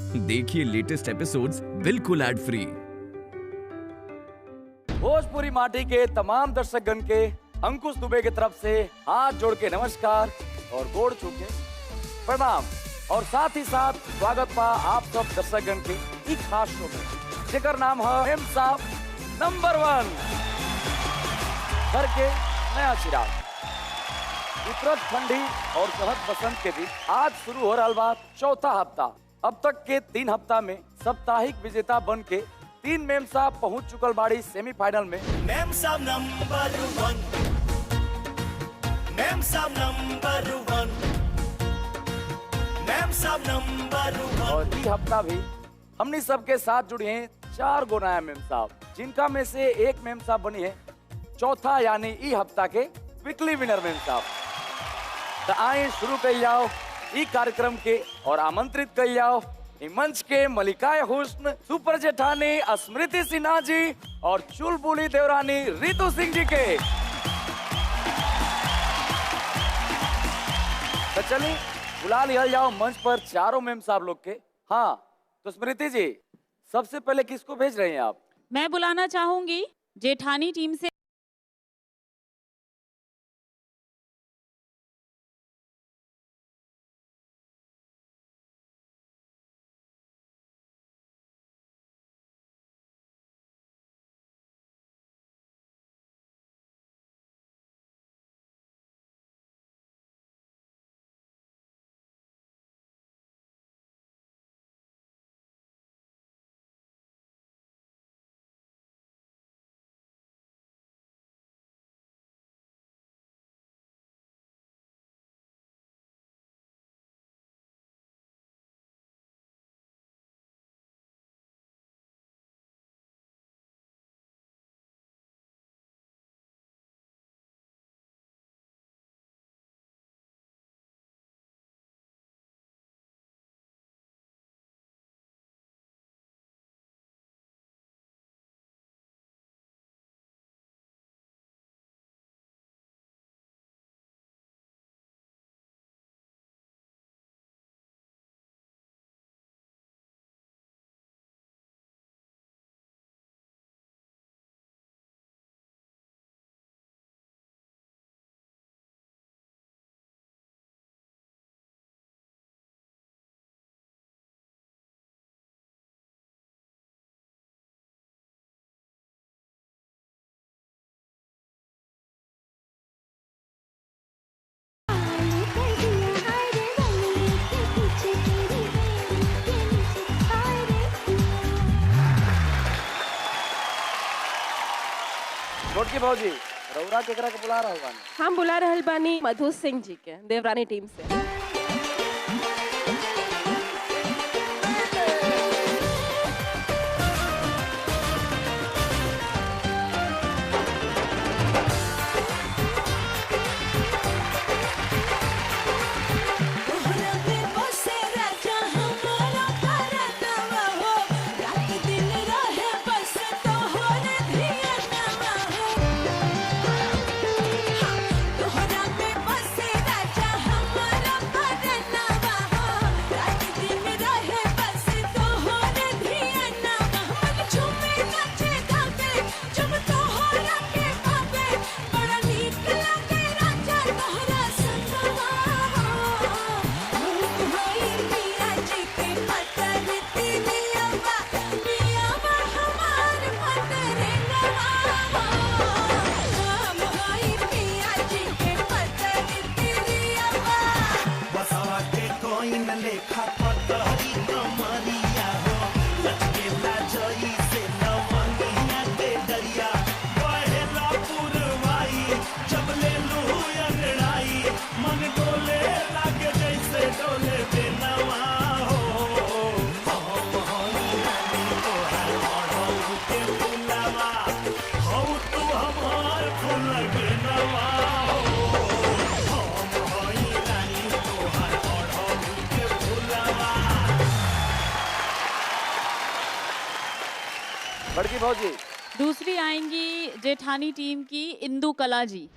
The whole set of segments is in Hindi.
देखिए लेटेस्ट एपिसोड्स बिल्कुल एड फ्री। भोजपुरी माटी के तमाम दर्शकगण के अंकुश दुबे की तरफ से हाथ जोड़ के नमस्कार और गोड़ छू के प्रणाम और साथ ही साथ स्वागत पा आप सब दर्शकगण के एक खास शो में जेकर नाम है एम साहब नंबर 1 घर के नया चिराग। विपरीत ठंडी और कहत बसंत के बीच आज शुरू हो रहा बा चौथा हफ्ता। अब तक के 3 हफ्ता में साप्ताहिक विजेता बन के 3 मेम साहब पहुंच चुकल बाड़ी सेमीफाइनल में। मेम साहब नंबर 1, मेम साहब नंबर 1, मेम साहब नंबर 1। और ये हफ्ता भी हमने सबके साथ जुड़ी हैं 4 गो नया मेम साहब, जिनका में से एक मेम साहब बनी है चौथा यानी ई हफ्ता के वीकली विनर मेम साहब। तो आए शुरू कर जाओ ई कार्यक्रम के और आमंत्रित कर जाओ मंच के मलिकाए हुस्न सुपर जेठानी स्मृति सिन्हा जी और चुलबुली देवरानी रितु सिंह जी के। तो चलिए बुला लिया जाओ मंच पर चारों मेम साहब लोग के। हाँ तो स्मृति जी सबसे पहले किसको भेज रहे हैं आप? मैं बुलाना चाहूंगी जेठानी टीम से छोटकी भौजी रौरा केकरा के बुला रहा बानी? हम बुला रहल बानी मधु सिंह जी के देवरानी टीम से। बड़की भौजी दूसरी आएंगी जेठानी टीम की इंदु कला जी।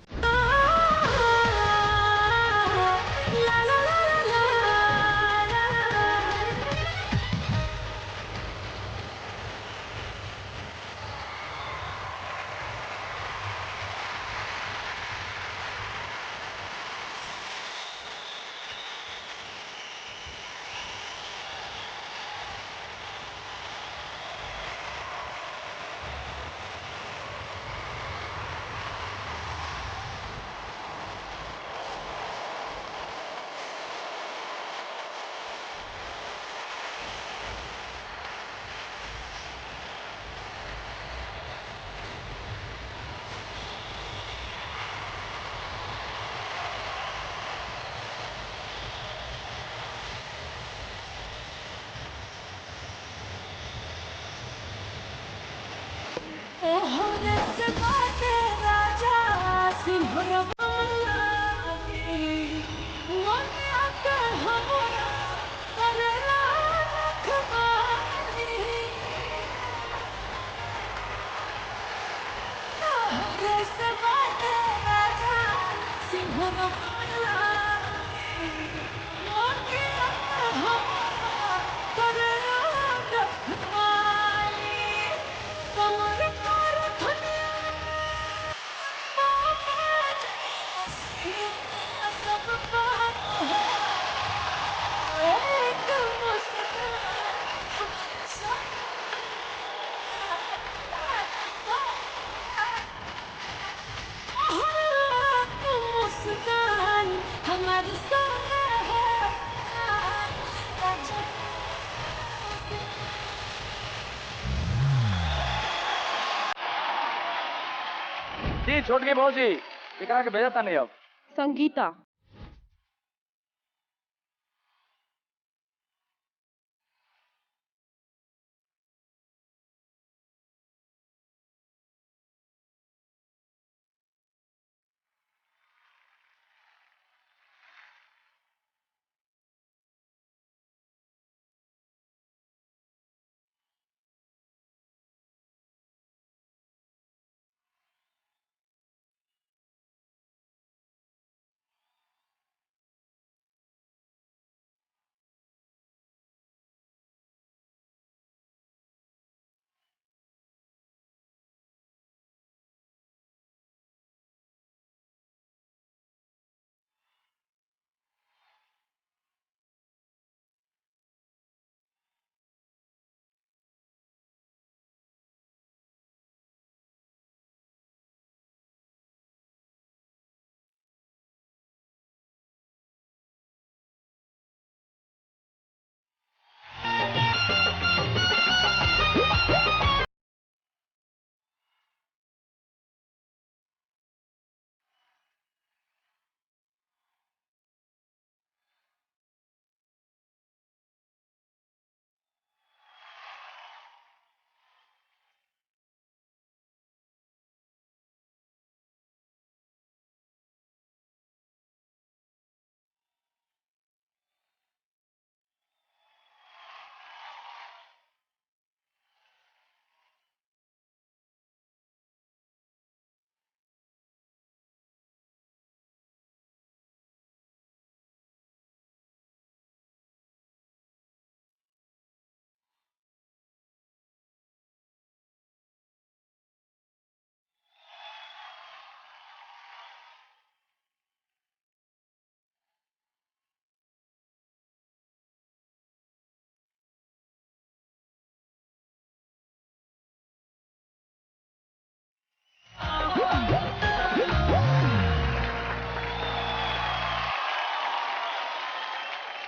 जी छोटकी बहू जी दिखा के भेजा था नहीं अब संगीता।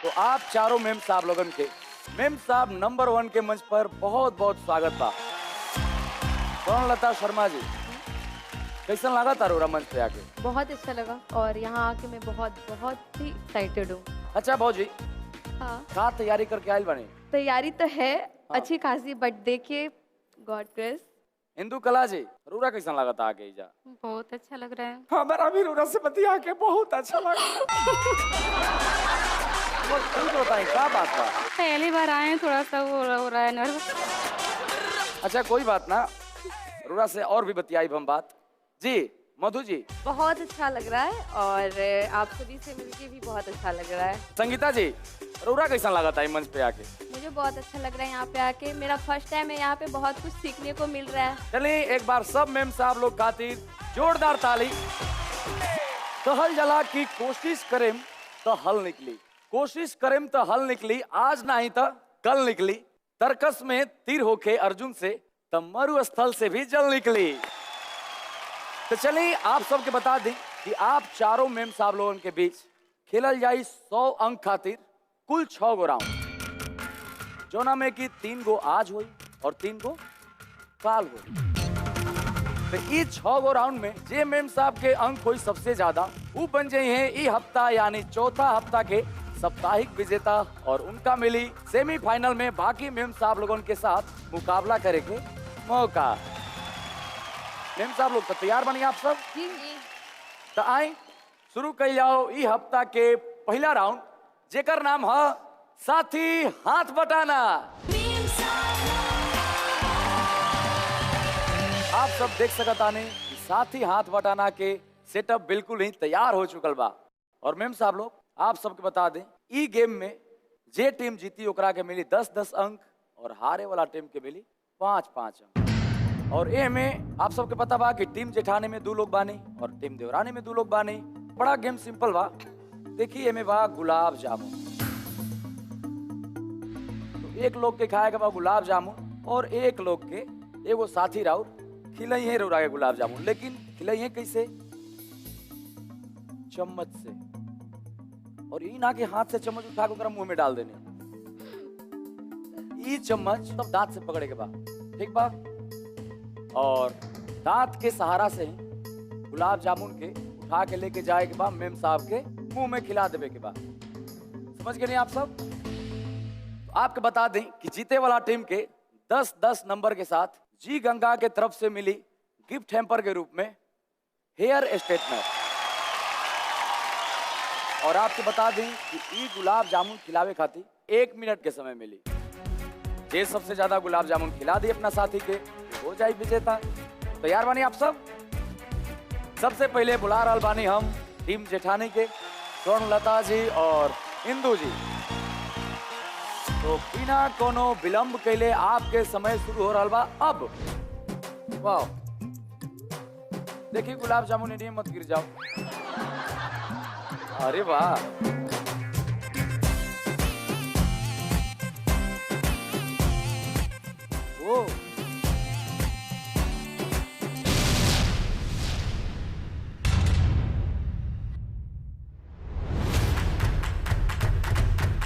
तो आप चारों मेम साहब लोगन के मेम साहब नंबर 1 के मंच पर बहुत बहुत स्वागत बा। लता शर्मा जी कैसा लगा तारोरा मंच पे आके? बहुत अच्छा लगा और यहाँ आके मैं बहुत ही एक्साइटेड हूँ। अच्छा भाजी हाँ का तैयारी करके आयल बने? तैयारी तो है अच्छी खासी, बट देखिए गॉड ग्रेस। हिंदू कला जी रूरा कैसा लगा था आके जा? बहुत अच्छा लग रहा है। हमारा भी रूरा से बतिया के बहुत अच्छा लगा। बताइए क्या बात था? पहली बार आए हैं, थोड़ा सा वो हो रहा है नर्वस। अच्छा कोई बात ना, रूरा से और भी बतियाई हम बात। जी मधु जी बहुत अच्छा लग रहा है और आप सभी से मिलके भी बहुत अच्छा लग रहा है। संगीता जी रूरा कैसा लगा था मंच पे आके? मुझे बहुत अच्छा लग रहा है यहाँ पे आके, मेरा फर्स्ट टाइम है यहाँ पे, बहुत कुछ सीखने को मिल रहा है। चलिए एक बार सब मेम साहब लोग खातिर जोरदार ताली। कहल जला की कोशिश करें तो हल निकली, कोशिश करें तो हल निकली, आज नहीं तो कल निकली। तरकस में तीर होके अर्जुन से तो मरु स्थल से भी जल निकली। तो चलिए आप सबके बता दें कि आप चारों मेम साहब लोगों के बीच खेलल जाई 100 अंक खातिर कुल 6 गो राउंड, जोना में कि 3 गो आज हुई और 3 गो काल हुई। तो इस 6 गो राउंड में जे मेम साहब के अंक हुई सबसे ज्यादा वो बन जाए हैं ई हफ्ता यानी चौथा हफ्ता के साप्ताहिक विजेता, और उनका मिली सेमीफाइनल में बाकी मेम साहब लोगों के साथ मुकाबला करे के मौका। मेम साहब लोग तो तैयार बनिए आप सब जी तो आए शुरू कर जाओ ई हफ्ता के पहला राउंड जेकर नाम है साथी हाथ बटाना। आप सब देख सकत आने कि साथी हाथ बटाना के सेटअप बिल्कुल ही तैयार हो चुकल बा। और मेम साहब लोग आप सबके बता दें ई गेम में जे टीम जीती ओकरा के मिली 10-10 अंक और हारे वाला टीम के मिली 5-5 अंक। और ए में आप सबके पता बा कि टीम जेठानी में 2 लोग बानी और टीम देवरानी में 2 लोग बानी। बड़ा गेम सिंपल बा। देखिए एमे बा गुलाब जामुन, तो एक लोग के खाएगा बा गुलाब जामुन और एक लोग के एगो साथी राउर खिलाई है रोरा के गुलाब जामुन। लेकिन खिलाई है कैसे? चम्मच से। और ये ना कि हाथ से चम्मच उठा के मुंह में डाल देने। ये चम्मच तब दांत से पकड़े के बाद ठीक बा और दांत के सहारा से ही गुलाब जामुन के उठा के लेके जाए के बाद मेम साहब के मुंह में खिला देवे के बाद। समझ गए नहीं आप सब? तो आपके बता दें कि जीते वाला टीम के 10-10 नंबर के साथ जी गंगा के तरफ से मिली गिफ्ट हैम्पर के रूप में हेयर स्ट्रेटनर। और आपको बता दें कि ई गुलाब जामुन खिलावे खातिर 1 मिनट के समय मिली। जे सबसे ज्यादा गुलाब जामुन खिला दी अपना साथी के हो जाए विजेता। तैयार बानी आप सब? सबसे पहले बुला रहल बानी हम टीम जेठानी के स्वर्णलता जी और इंदू जी। तो बिना कोनो विलंब कैले आपके समय शुरू हो रहा बा अब। वाह देखिए गुलाब जामुन इन्हें मत गिर जाओ। अरे वाह वो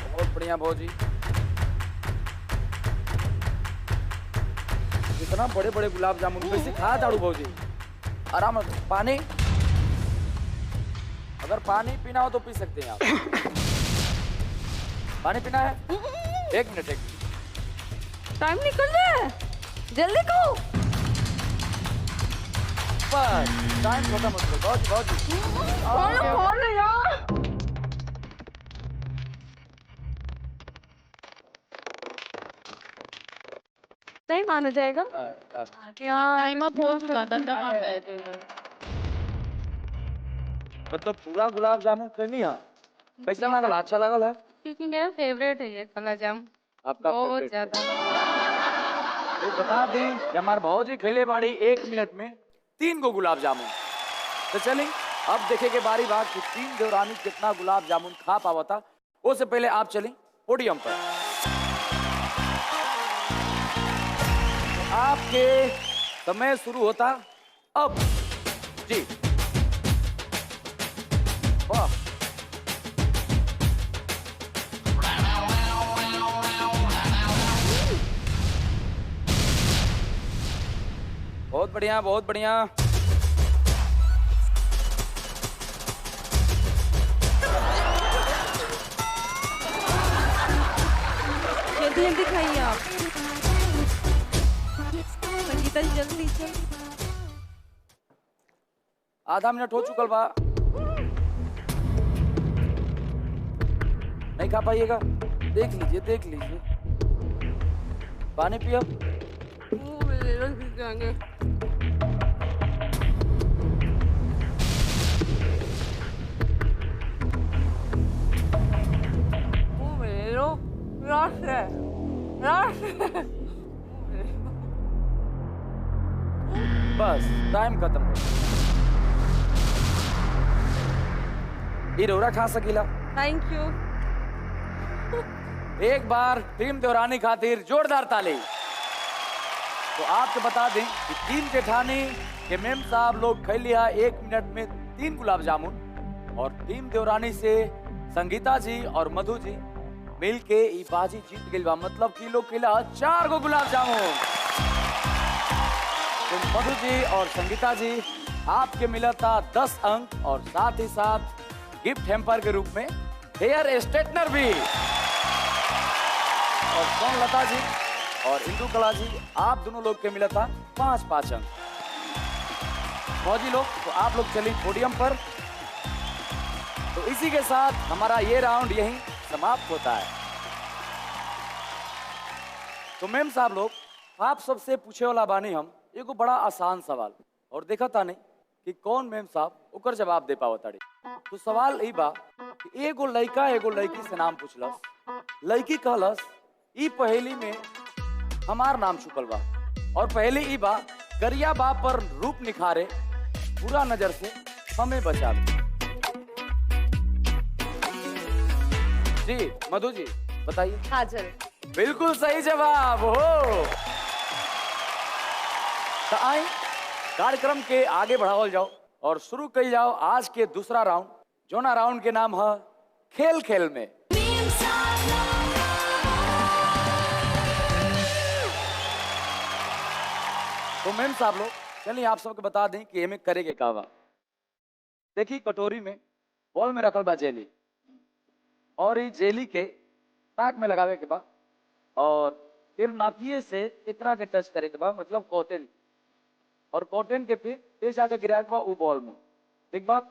बहुत बढ़िया भौजी। इतना बड़े बड़े गुलाब जामुन कैसे खा दारू भौजी? आराम से। पानी अगर पानी पीना हो तो पी सकते हैं आप। पानी पीना है? 1 मिनट। टाइम निकल रहा है, जल्दी को। बस टाइम खत्म हो चुका। बहुत कौन है यार? नहीं माना जाएगा टाइम अप हो चुका था। मतलब पूरा गुलाब जामुन करनी है। कैसा लगा? अच्छा लगा है? क्योंकि मेरा फेवरेट है ये गुलाब जामुन आपका बहुत favorite? ज्यादा। तो बता दें कि हमारे भौजी खेले बाड़ी 1 मिनट में 3 गो गुलाब जामुन। तो चलिए अब देखे के बारी बात कि टीम देवरानी कितना गुलाब जामुन खा पावा था। उससे पहले आप चलें पोडियम पर। तो आपके समय शुरू होता अब जी। वाह बहुत बढ़िया बहुत बढ़िया। जल्दी जल्दी खाइए आप। संगीता जी जल्दी चल। आधा मिनट हो चुकल बा। नहीं खा पाइएगा? देख लीजिए देख लीजिए। पानी पियो। बस टाइम खत्म हो। इरोरा खा सकीला। Thank you. एक बार टीम देवरानी खातिर जोरदार ताली। तो आपको बता दें कि टीम जेठानी के मेम साहब लोग खेल लिया 1 मिनट में 3 गुलाब जामुन और टीम देवरानी से संगीता जी और मधु जी मिल के ई बाजी जीत गई बा। मतलब कि लोग खेला 4 गो गुलाब जामुन। तो मधु जी और संगीता जी आपके मिला था 10 अंक और साथ ही साथ गिफ्ट हैम्पर के रूप में हेयर स्ट्रेटनर भी। और स्वर्णलता जी और इंदू कला जी आप दोनों लोग के मिला था 5-5 अंक। फौजी लोग, तो आप लोग चलिए पोडियम पर। तो इसी के साथ हमारा ये राउंड यहीं समाप्त होता है। तो मैम साहब लोग, आप सबसे पूछे वाला बानी हम एगो बड़ा आसान सवाल, और देखा था नहीं कि कौन मैम साहब ओकर जवाब दे पावत ताड़ी। तो सवाल ई बा कि एगो लड़का एगो लड़की से नाम पूछलस, लड़की कहलस ई पहेली में हमार नाम छुपल बा, और पहेली ई बा करिया बा पर रूप निखारे, बुरा नजर से हमें बचा दे। जी मधु जी बताइए। काजल। बिल्कुल सही जवाब हो। तो आए कार्यक्रम के आगे बढ़ावल जाओ और शुरू कर जाओ आज के दूसरा राउंड, जो ना राउंड के नाम है खेल खेल में। तो मैम साहब लोग, चलिए आप सबको बता दें कि एमे करे के का बा। देखिए कटोरी में बॉल में रखल बा जेली, और ये जेली के नाक में लगावे के बा, और फिर नाकिए से इतना के टच करे के बा, मतलब कॉटन, और कॉटन के फिर तेज आके गिराए के बा वो बॉल में। ठीक बात,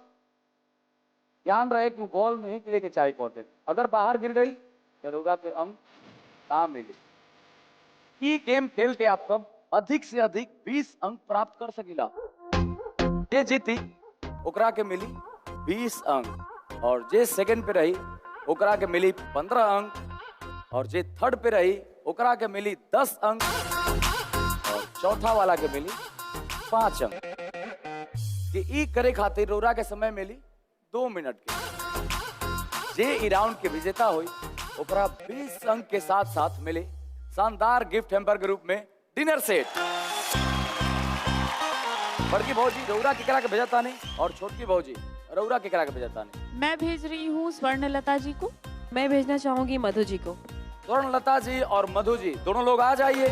ध्यान रहे कि बॉल में ही गिरे के चाहिए कॉटन, अगर बाहर गिर गई तो होगा फिर अंक ना मिले। ये गेम खेल के आप सब अधिक से अधिक 20 अंक प्राप्त कर सकीला। जे जीती ओकरा के मिली 20 अंक, और जे सेकंड पे रही ओकरा के मिली 15 अंक, और जे थर्ड पे रही ओकरा के मिली 10 अंक, और चौथा वाला के मिली 5 अंक। कि ई करे खातिर रोरा के समय मिली 2 मिनट के। जे ई राउंड के विजेता हुई ओकरा 20 अंक के साथ साथ मिले शानदार गिफ्ट हैम्पर के रूप में डिनर सेट। बड़की भौजी रौरा केकरा के भेजता नहीं, और छोटकी भौजी रौरा केकरा के भेजता नहीं। मैं भेज रही हूँ स्वर्णलता जी को। मैं भेजना चाहूंगी मधु जी को। स्वर्णलता जी और मधु जी दोनों लोग आ जाइए।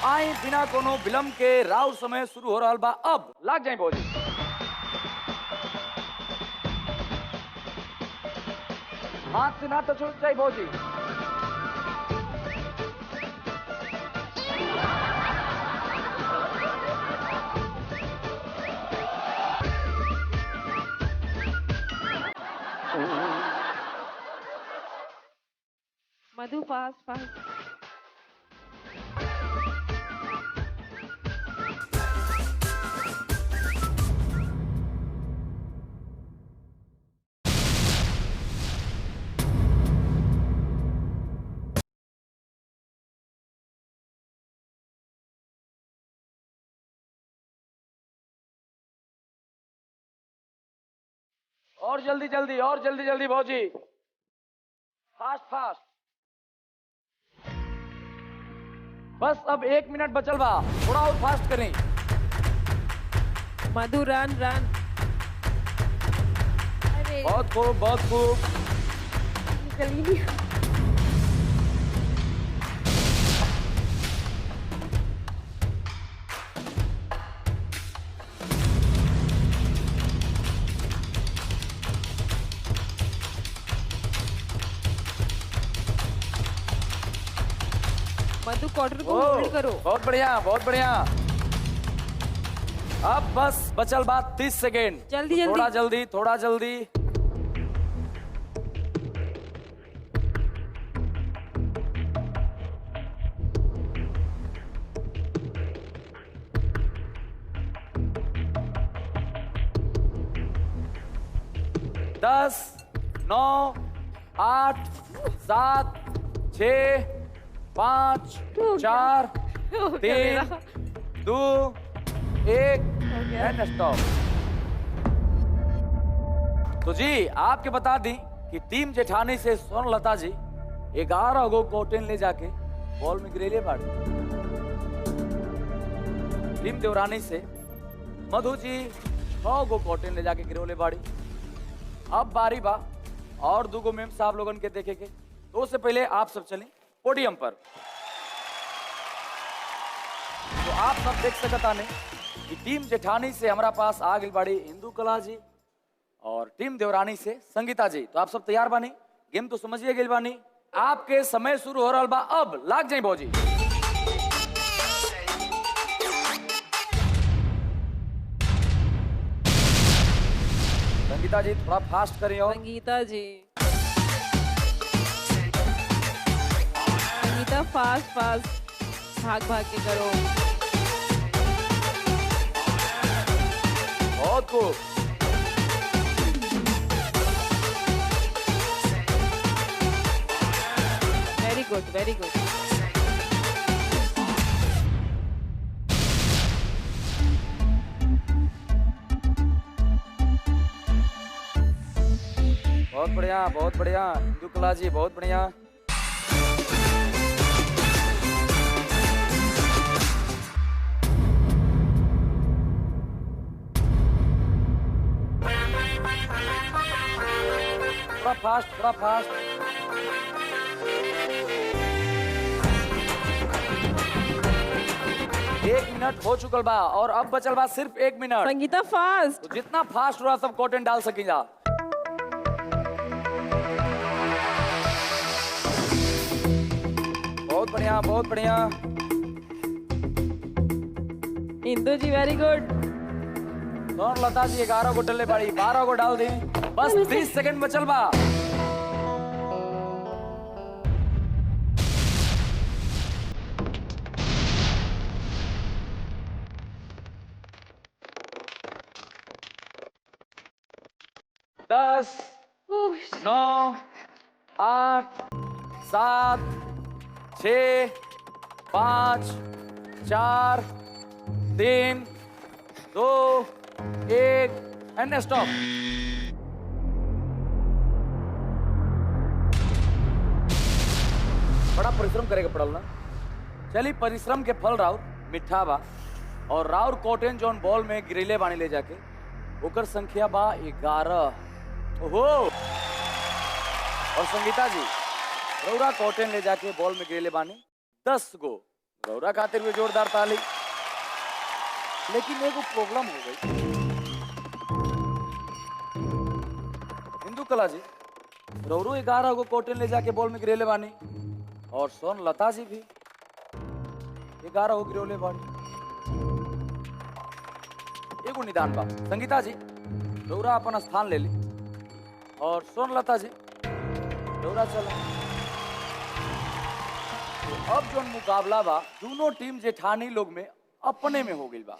आए बिना कोनो विलंब के राउंड समय शुरू हो रहा बा, अब लाग जाए भौजी। हाथ से ना तो छूट जाए भौजी। मधु फास्ट फास्ट। और जल्दी जल्दी, और जल्दी जल्दी भौजी, फास्ट फास्ट। बस अब 1 मिनट बचल बा, थोड़ा और फास्ट करें। मधु रन रन। अरे बहुत खूब, बहुत खूब। निकल ही नहीं। मधु क्वार्टर को ओ, होल्ड करो। बहुत बढ़िया, बहुत बढ़िया। अब बस बचल बात 30 सेकेंड। जल्दी, जल्दी। थोड़ा जल्दी, थोड़ा जल्दी। दस, 9, 8, 7, 6, 5, 4, 3, 2, 1 एंड स्टॉप। तो जी आपके बता दी कि टीम जेठानी से स्वर्णलता जी 11 गो कॉटन ले जाके बॉल में गिरेले बाड़ी। टीम देवरानी से मधु जी 6 गो कॉटन ले जाके गिरोले बाड़ी। अब बारी बा और 2 गो मेम साहब लोगन के देखे के, तो उससे पहले आप सब चलें पोडियम पर। तो आप सब देख सकता नहीं कि टीम जेठानी से हमारा पास आ गई बाड़ी इंदु कला जी, और टीम देवरानी से संगीता जी। तो आप सब तैयार बानी, गेम तो समझिए गई बानी। आपके समय शुरू हो रहा बा, अब लाग जाए भौजी। संगीता जी थोड़ा फास्ट करिए और संगीता जी, संगीता फास्ट फास्ट भाग भाग के करो। बहुत खूब। Very good, very good. बहुत बढ़िया, बहुत बढ़िया। इंदु कला जी बहुत बढ़िया। थोड़ा फास्ट, थोड़ा फास्ट। एक मिनट हो चुकल बा और अब बचल बा सिर्फ 1 मिनट। संगीता फास्ट। तो जितना फास्ट रहा सब कॉटन डाल सकी जा। बहुत बढ़िया, बहुत बढ़िया। इंदु जी वेरी गुड। दोनों लता जी 11 को डले बाड़ी, 12 को डाल दी। बस 30 सेकंड बचल बा। दस, 9, 8, 7, 6, 5, 4, 3, 2, 1 एंड स्टॉप। बड़ा परिश्रम करेगा पड़ल ना। चलिए परिश्रम के फल राउर मिठा बा और राउर कॉटन जॉन बॉल में गिरेले बानी ले जाके ओकर संख्या बा 11। ओहो। और संगीता जी रौरा कॉटन ले जाके बॉल में गिरेले बानी 10 गो। रौरा खातिर भी जोरदार ताली। लेकिन एगो प्रॉब्लम हो गई। इंदु कला जी रौरो 11 गो कॉटन ले जाके बॉल में गिरेले बानी और सोन लता जी भी 11 गो गिरोले बानी। एगो निदान बा। संगीता जी रौरा अपन स्थान ले ली और सोन लता जी रौरा चला। तो अब जो मुकाबला बा दोनों टीम जेठानी लोग में अपने में हो गई बा।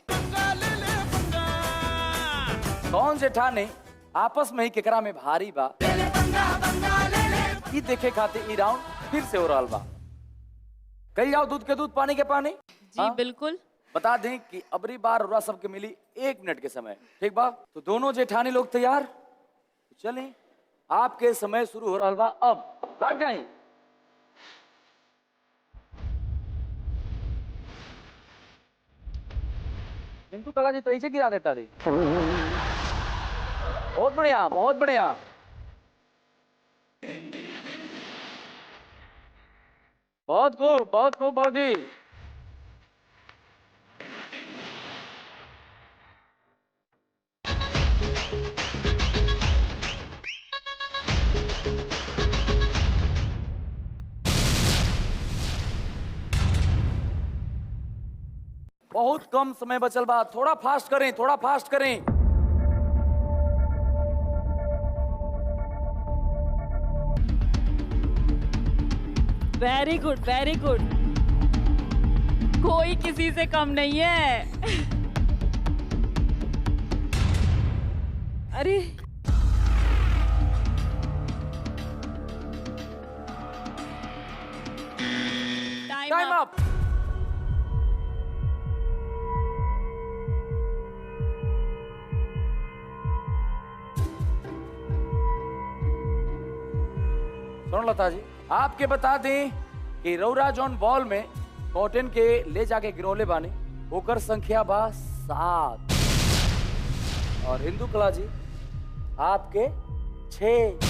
कौन जेठानी आपस में ही केकरा में भारी बा ई देखे खातिर ई राउंड फिर से हो रहा बा। कही जाओ दूध के दूध पानी के पानी। जी बिल्कुल। बता दें कि अबरी बार रौरा सबके मिली 1 मिनट के समय। ठीक बा? तो दोनों जेठानी लोग तैयार? चलें आपके समय शुरू हो रहा बा। अब लग जाए। इंदु कला जी तो ऐसे गिरा देता थी। बहुत बढ़िया, बहुत बढ़िया। बहुत खूब, बहुत खूब भाजी। बहुत कम समय बचल बा। थोड़ा फास्ट करें, थोड़ा फास्ट करें। Very good, very good. कोई किसी से कम नहीं है। अरे टाइम अप। सुनो लता जी आपके बता दें कि रौरा जॉन बॉल में कॉटन के ले जाके गिरोले बानी ओकर संख्या बा 7 और हिंदू कला जी आपके 6।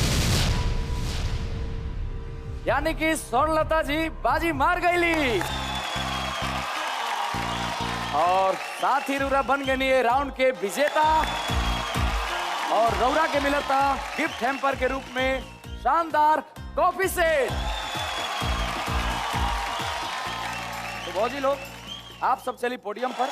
यानी कि स्वर्णलता जी बाजी मार गईली और साथ ही रौरा बन गई ये राउंड के विजेता और रौरा के मिलता गिफ्ट हैम्पर के रूप में शानदार कॉफी सेट। तो भौजी लोग आप सब चलिए पोडियम पर।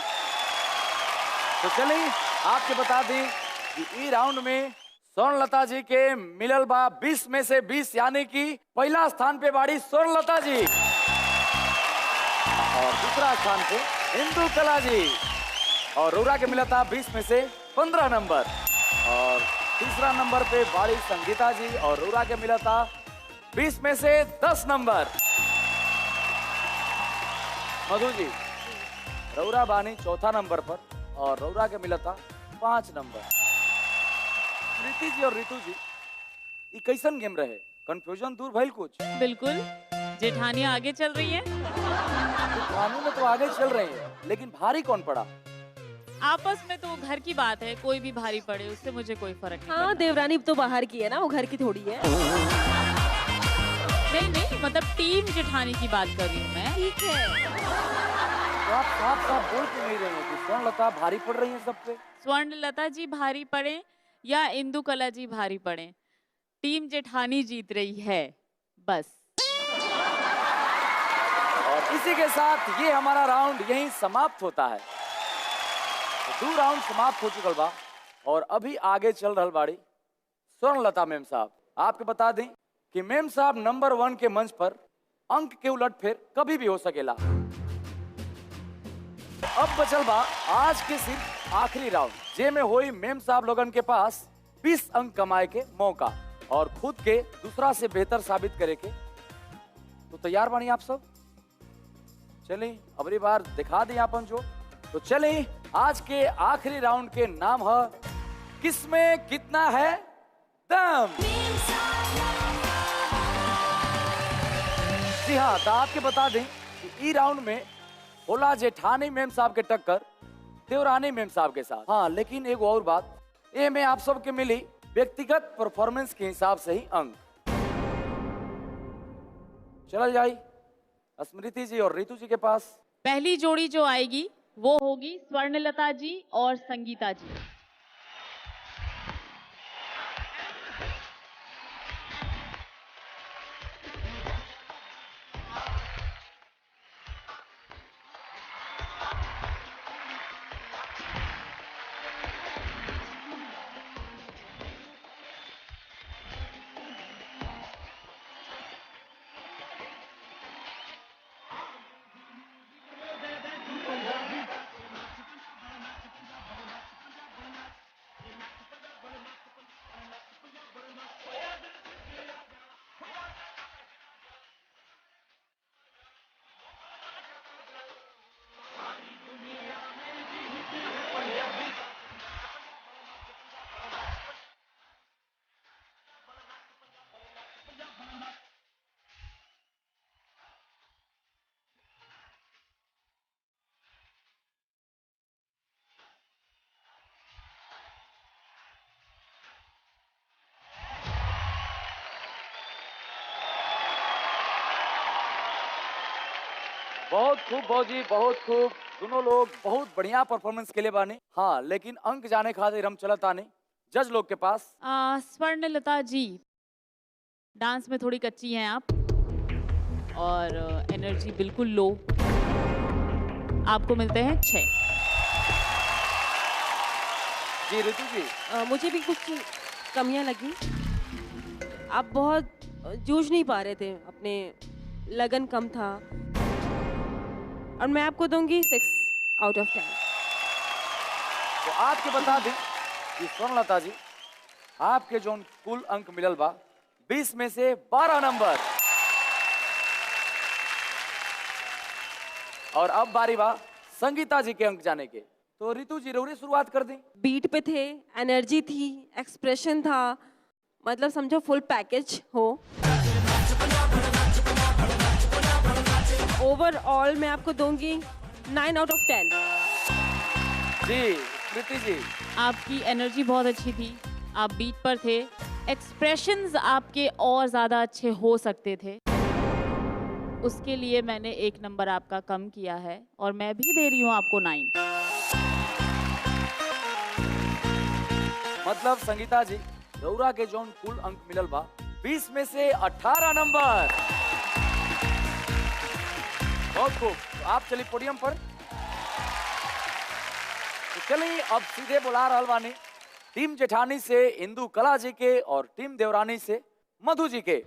तो चलिए आपके बता दें कि ई राउंड में स्वर्णलता जी के मिलल बा 20 में से 20, यानी कि पहला स्थान पे बाड़ी स्वर्णलता जी और दूसरा स्थान पे इंदु कला जी और रौरा के मिला था 20 में से 15 नंबर और तीसरा नंबर पे बाड़ी संगीता जी और रौरा के मिला था 20 में से 10 नंबर। मधु जी, रौरा बानी चौथा नंबर पर और रौरा के मिला था 5 नंबर। प्रीति जी और रितु जी, ये कैसन गेम रहे? कंफ्यूजन दूर भइल कुछ? बिल्कुल, जेठानी आगे चल रही है। जेठानी में तो आगे चल रही है, लेकिन भारी कौन पड़ा? आपस में तो घर की बात है, कोई भी भारी पड़े उससे मुझे कोई फर्क नहीं हाँ, पड़ता। देवरानी तो बाहर की है ना, वो घर की थोड़ी है। नहीं, मतलब टीम जेठानी की बात कर रही हूँ मैं। ठीक है। तो आप साफ बोल क्यों नहीं रहे हैं कि स्वर्णलता भारी पड़ रही है सब पे? स्वर्णलता जी भारी पड़े या इंदु कला जी भारी पड़े, टीम जेठानी जीत रही है बस। और इसी के साथ ये हमारा राउंड यहीं समाप्त होता है। तो 2 राउंड समाप्त हो चुकल बा और अभी आगे चल रहल बाड़ी स्वर्णलता मैम साहब। आपके बता दें कि मैम साहब नंबर 1 के मंच पर अंक के उलटफेर कभी भी हो सकेला। अब बचल बा आज के सिर्फ आखिरी राउंड, जे में होई मैम साहब लोगन के पास 20 अंक कमाए के मौका और खुद के दूसरा से बेहतर साबित करे के। तो तैयार बानी आप सब? चलिए अबरी बार दिखा दें अपन जो। तो चलिए आज के आखिरी राउंड के नाम है किसमें कितना है दम। जी हाँ, तो आपके बता दें कि ई राउंड में होला जेठानी मैम साहब के टक्कर देवरानी मैम साहब के साथ। हाँ, लेकिन एक और बात, ये में आप सबके मिली व्यक्तिगत परफॉर्मेंस के हिसाब से ही अंक। चल जाई स्मृति जी और रितु जी के पास। पहली जोड़ी जो आएगी वो होगी स्वर्णलता जी और संगीता जी। बहुत खूब भौजी, बहुत खूब। दोनों लोग बहुत बढ़िया परफॉर्मेंस के लिए बानी। हाँ, लेकिन अंक जाने खातिर हम चलत आने जज लोग के पास। स्वर्णलता जी, डांस में थोड़ी कच्ची हैं आप और एनर्जी बिल्कुल लो। आपको मिलते हैं 6। जी रितु जी, मुझे भी कुछ कमियां लगी। आप बहुत जूझ नहीं पा रहे थे, अपने लगन कम था और मैं आपको दूंगी 6 आउट ऑफ 10। तो आपके बता दें कि स्वर्णलता जी, आपके जो कुल अंक मिलल बा 20 में से 12 नंबर। और अब बारी बा संगीता जी के अंक जाने के। तो रितु जी रौरे शुरुआत कर दें। बीट पे थे, एनर्जी थी, एक्सप्रेशन था, मतलब समझो फुल पैकेज हो। ओवरऑल मैं आपको दूंगी 9 आउट ऑफ 10। जी प्रीति जी, आपकी एनर्जी बहुत अच्छी थी, आप बीट पर थे, एक्सप्रेशंस आपके और ज़्यादा अच्छे हो सकते थे, उसके लिए मैंने 1 नंबर आपका कम किया है और मैं भी दे रही हूँ आपको 9। मतलब संगीता जी, रौरा के जोन कुल अंक मिलल बा 20 में से 18 नंबर। बहुत खूब। तो आप चलिए पोडियम पर। तो चलिए अब सीधे बुला रहल बानी टीम जेठानी से इंदु कला जी के और टीम देवरानी से मधु जी के।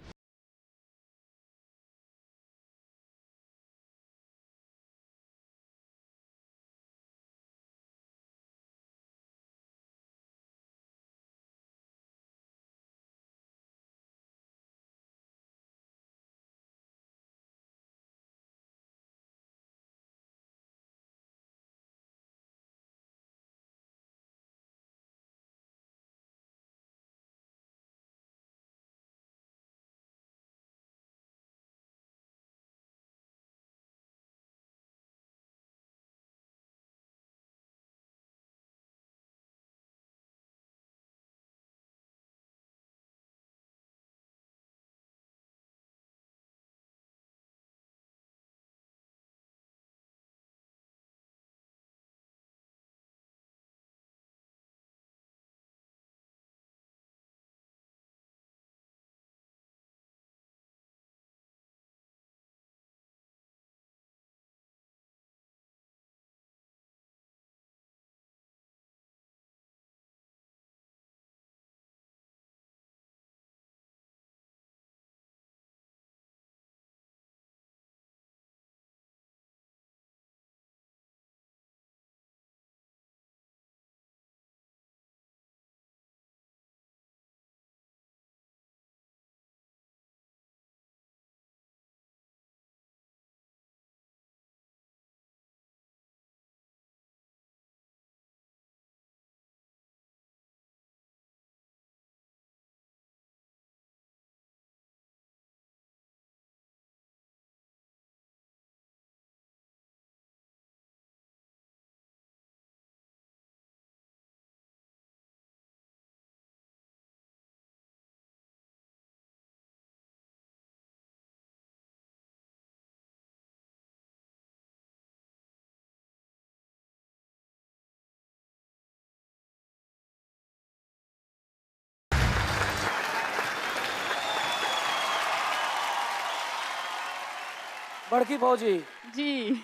बड़की भौजी जी।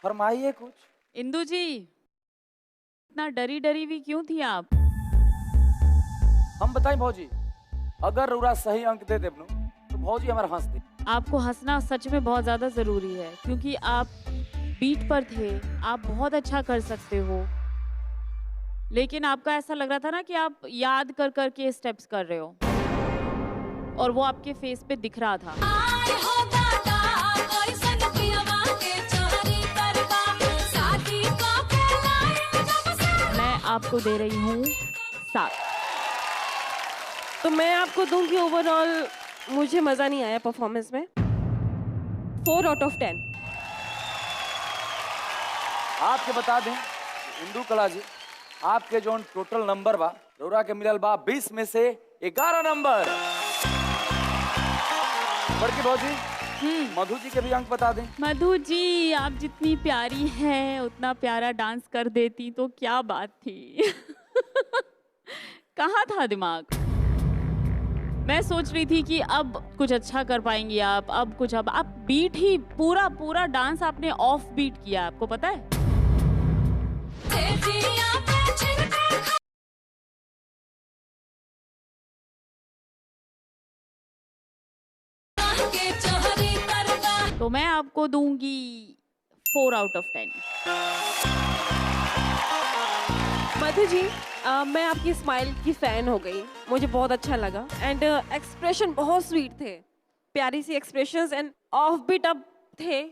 फरमाइए कुछ। इंदु जी, इतना डरी डरी भी क्यों थी आप? हम बताएं भौजी, अगर रउरा सही अंक दे देबनु तो भौजी हमारा हंस दे। आपको हंसना सच में बहुत ज्यादा जरूरी है, क्योंकि आप बीट पर थे, आप बहुत अच्छा कर सकते हो, लेकिन आपका ऐसा लग रहा था ना कि आप याद कर कर के स्टेप्स कर रहे हो, और वो आपके फेस पे दिख रहा था। मैं आपको दे रही हूँ 7। तो मैं आपको दूंगी ओवरऑल, मुझे मजा नहीं आया परफॉर्मेंस में, 4 आउट ऑफ 10। आपके बता दें इंदु कला जी, आपके जो टोटल नंबर बा रउरा के मिलल बा 20 में से 11 नंबर। बड़की भौजी मधु जी के भी अंक बता दें। मधु जी, आप जितनी प्यारी हैं उतना प्यारा डांस कर देती तो क्या बात थी। कहाँ था दिमाग? मैं सोच रही थी कि अब कुछ अच्छा कर पाएंगी आप, अब कुछ, अब आप बीट ही पूरा पूरा डांस आपने ऑफ बीट किया, आपको पता है? तो मैं आपको दूंगी 4 आउट ऑफ 10। मधु जी, मैं आपकी स्माइल की फैन हो गई, मुझे बहुत अच्छा लगा, एंड एक्सप्रेशन बहुत स्वीट थे, प्यारी सी expressions, and of beat up थे,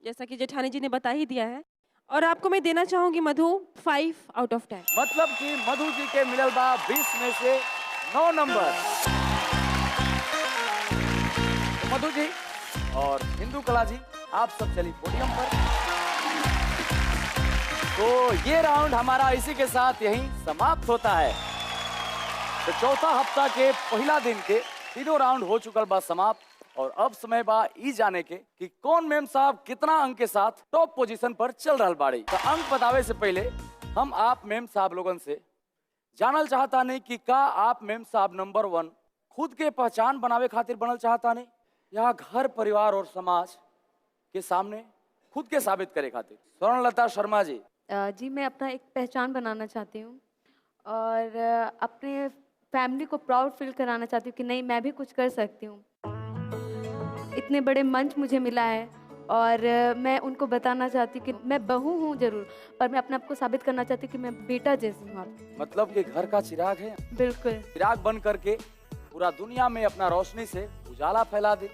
जैसा कि जेठानी जी ने बता ही दिया है। और आपको मैं देना चाहूंगी मधु 5 आउट ऑफ 10। मतलब कि मधु जी के मिलल बा 20 में से 9 नंबर। तो मधु जी और इंदु कला जी, आप सब चलिए पोडियम पर। तो ये राउंड हमारा इसी के साथ यहीं समाप्त होता है। तो चौथा हफ्ता के पहला दिन के तीनों राउंड हो चुकल बा समाप्त, और अब समय बा ई जाने के कि कौन मेम साहब कितना अंक के साथ टॉप पोजीशन पर चल रहा बाड़ी। तो अंक बतावे से पहले हम आप मेम साहब लोगन से जानल चाहता नहीं कि का आप मेम साहब नंबर 1 खुद के पहचान बनावे खातिर बनल चाहता नहीं, या घर परिवार और समाज के सामने खुद के साबित करे खातिर? स्वर्णलता शर्मा जी। जी, मैं अपना एक पहचान बनाना चाहती हूँ, और अपने फैमिली को प्राउड फील कराना चाहती हूँ कि नहीं, मैं भी कुछ कर सकती हूँ। इतने बड़े मंच मुझे मिला है और मैं उनको बताना चाहती हूँ कि मैं बहू हूँ जरूर, पर मैं अपने आप को साबित करना चाहती हूँ कि मैं बेटा जैसी हूँ आपकी। मतलब ये घर का चिराग है, बिल्कुल। चिराग बन करके पूरा दुनिया में अपना रोशनी से उजाला फैला दे।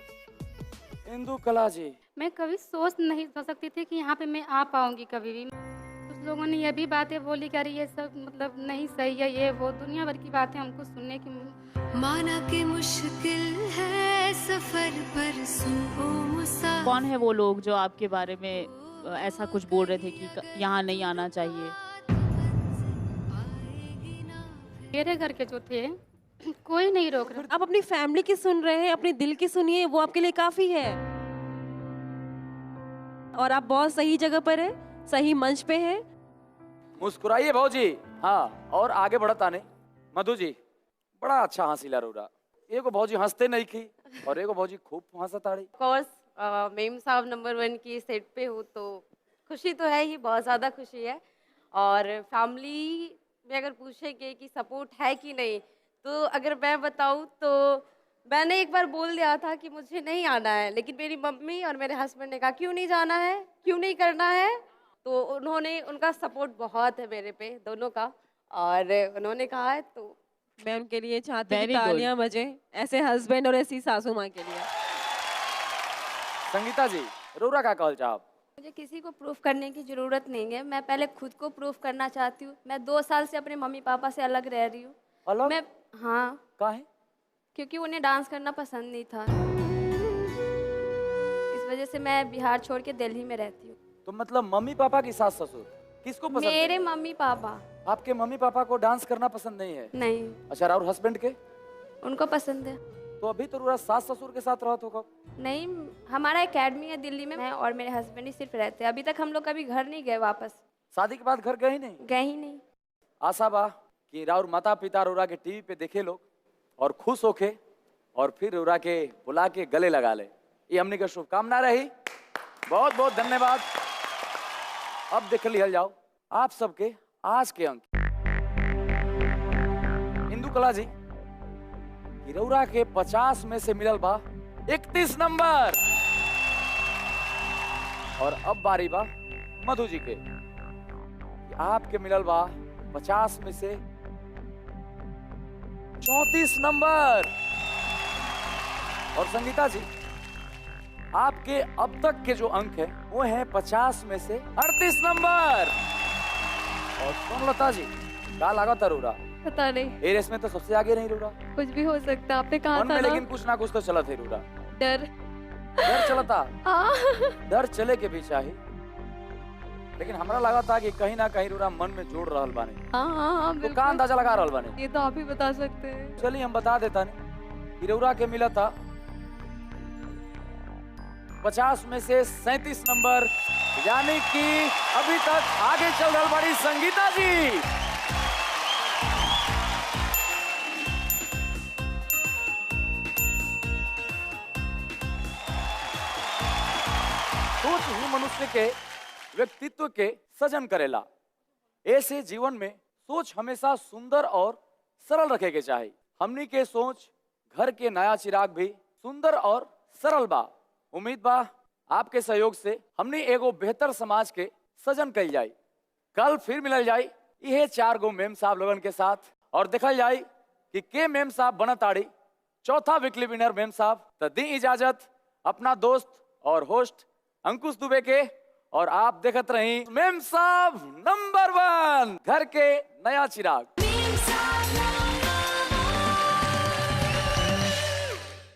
इंदु कला जी, मैं कभी सोच नहीं सकती थी कि यहाँ पे मैं आ पाऊंगी कभी भी। कुछ लोगों ने ये भी बातें बोली कि अरे ये सब मतलब नहीं सही है, ये वो दुनिया भर की बातें हमको सुनने की। माना कि मुश्किल है सफर पर सुनो मुसाफिर। कौन है वो लोग जो आपके बारे में ऐसा कुछ बोल रहे थे कि यहाँ नहीं आना चाहिए? मेरे घर के जो थे कोई नहीं रोक रहा। आप अपनी फैमिली की सुन रहे हैं, अपने दिल की सुनिए, वो आपके लिए काफी है। और आप बहुत सही जगह पर है, सही मंच पे है। मुस्कुराइए भौजी। हाँ, और आगे बढ़ता नहीं। मधु जी, बड़ा अच्छा हंसीला रोरा। एगो भौजी हंसते नहीं की और एगो भौजी खूब हंसताड़ी। कोर्स मेम साहब नंबर 1 की सेट पे हूँ तो खुशी तो है ही, बहुत ज़्यादा खुशी है। और फैमिली में अगर पूछेंगे कि सपोर्ट है कि नहीं, तो अगर मैं बताऊँ तो मैंने एक बार बोल दिया था कि मुझे नहीं आना है, लेकिन मेरी मम्मी और मेरे हस्बैंड ने कहा क्यों नहीं जाना है, क्यों नहीं करना है। तो उन्होंने, उनका सपोर्ट बहुत है मेरे पे दोनों का, और उन्होंने कहा है तो मैं उनके लिए चाहती हूँ Very good. तालियां बजे, ऐसे हस्बैंड और ऐसी सासू माँ के लिए। संगीता जी, रोरा का कहल चाहब? मुझे किसी को प्रूफ करने की ज़रूरत नहीं है, मैं पहले खुद को प्रूफ करना चाहती हूँ। मैं 2 साल से अपने मम्मी पापा से अलग रह रही हूँ। अलग? मैं, हाँ, काहे? क्योंकि उन्हें डांस करना पसंद नहीं था। इस वजह से मैं बिहार छोड़ के दिल्ली में रहती हूँ। तो मतलब मम्मी पापा की सास ससुर किसको पसंद मेरे है? Mummy papa. आपके मम्मी पापा को डांस करना पसंद नहीं है? नहीं, अच्छा, और हस्बैंड के? उनको पसंद है। तो अभी तो रोरा सास ससुर के साथ रहत होगा। नहीं, हमारा एकेडमी है दिल्ली में, मैं और मेरे हस्बैंड ही सिर्फ रहते हैं। अभी तक हम लोग कभी घर नहीं गए वापस। शादी के बाद घर गए ही नहीं? गए ही नहीं। आशा बा कि राउर माता पिता रोरा के टीवी पे देखे लोग और खुश होके और फिर रोरा के बुला के गले लगा ले। ये हमने का शुभकामना रही। बहुत बहुत धन्यवाद। अब देख लिया जाओ आप सबके आज के अंक। इंदु कला जी, रौरा के 50 में से मिलल बा 31 नंबर। और अब बारी बा मधु जी के, आपके मिलल बा 50 में से 34 नंबर। और संगीता जी, आपके अब तक के जो अंक है वो है 50 में से 38 नंबर। और सोनलता जी, क्या लगा था रोरा? पता नहीं, ये रेस में तो सबसे आगे नहीं रोरा। कुछ भी हो सकता, आपने कहा मन था में ना। लेकिन कुछ ना कुछ तो चला थे रोरा। डर डर चलता। हाँ। डर चले के भी चाहिए, लेकिन हमरा लगा था कि कहीं ना कहीं रोरा मन में जोड़ रहल बानी। हाँ, तो का अंदाजा लगा रहल बानी? ये तो आप ही बता सकते हैं। चलिए हम बता देता नहीं। हिरौरा के मिला था 50 में से 37 नंबर, यानी कि अभी तक आगे चल रही बड़ी संगीता जी। सोच ही मनुष्य के व्यक्तित्व के सजन करेला। ऐसे जीवन में सोच हमेशा सुंदर और सरल रखे के चाहिए। हमनी के सोच घर के नया चिराग भी सुंदर और सरल बा। उम्मीद बा आपके सहयोग से हमने एगो बेहतर समाज के सजन कल जाए। कल फिर मिलल जाए यह 4 गो मेम साहब लोगन के साथ, और देखल जाए कि के मेम साहब बनताड़ी चौथा वीकली विनर मेम साहब। तो दी इजाजत अपना दोस्त और होस्ट अंकुश दुबे के, और आप देखत रही मेम साहब नंबर 1, घर के नया चिराग।